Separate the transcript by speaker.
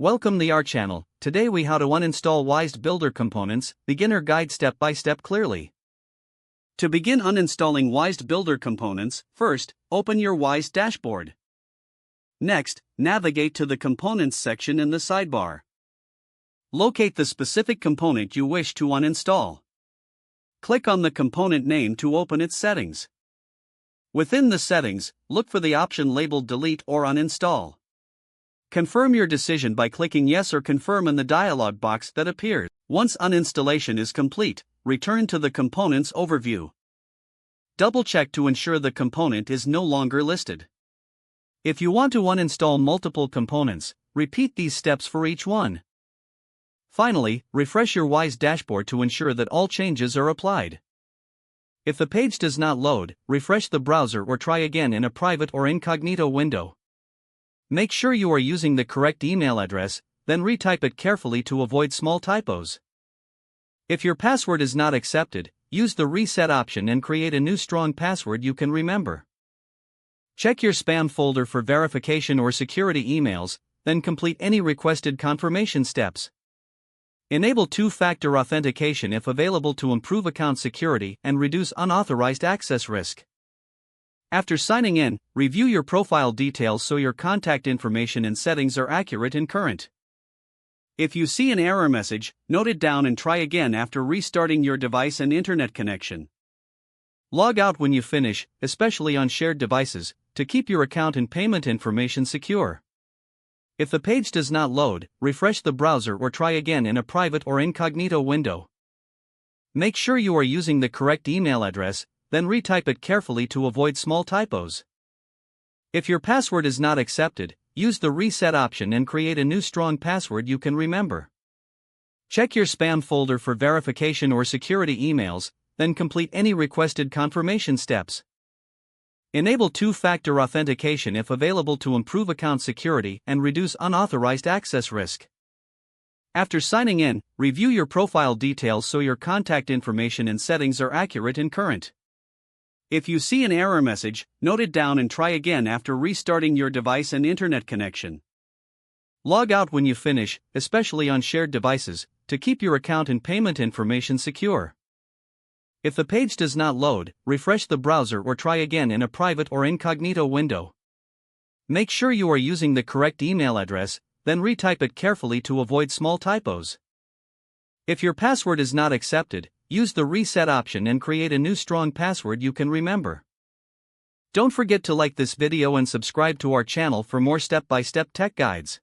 Speaker 1: Welcome to our channel. Today we how to uninstall Wized Builder components, beginner guide step by step clearly. To begin uninstalling Wized Builder components, first, open your Wized dashboard. Next, navigate to the Components section in the sidebar. Locate the specific component you wish to uninstall. Click on the component name to open its settings. Within the settings, look for the option labeled Delete or Uninstall. Confirm your decision by clicking Yes or Confirm in the dialog box that appears. Once uninstallation is complete, return to the Components overview. Double-check to ensure the component is no longer listed. If you want to uninstall multiple components, repeat these steps for each one. Finally, refresh your Wized dashboard to ensure that all changes are applied. If the page does not load, refresh the browser or try again in a private or incognito window. Make sure you are using the correct email address, then retype it carefully to avoid small typos. If your password is not accepted, use the reset option and create a new strong password you can remember. Check your spam folder for verification or security emails, then complete any requested confirmation steps. Enable two-factor authentication if available to improve account security and reduce unauthorized access risk. After signing in, review your profile details so your contact information and settings are accurate and current. If you see an error message, note it down and try again after restarting your device and internet connection. Log out when you finish, especially on shared devices, to keep your account and payment information secure. If the page does not load, refresh the browser or try again in a private or incognito window. Make sure you are using the correct email address, then retype it carefully to avoid small typos. If your password is not accepted, use the reset option and create a new strong password you can remember. Check your spam folder for verification or security emails, then complete any requested confirmation steps. Enable two-factor authentication if available to improve account security and reduce unauthorized access risk. After signing in, review your profile details so your contact information and settings are accurate and current. If you see an error message, note it down and try again after restarting your device and internet connection. Log out when you finish, especially on shared devices, to keep your account and payment information secure. If the page does not load, refresh the browser or try again in a private or incognito window. Make sure you are using the correct email address, then retype it carefully to avoid small typos. If your password is not accepted, use the reset option and create a new strong password you can remember. Don't forget to like this video and subscribe to our channel for more step-by-step tech guides.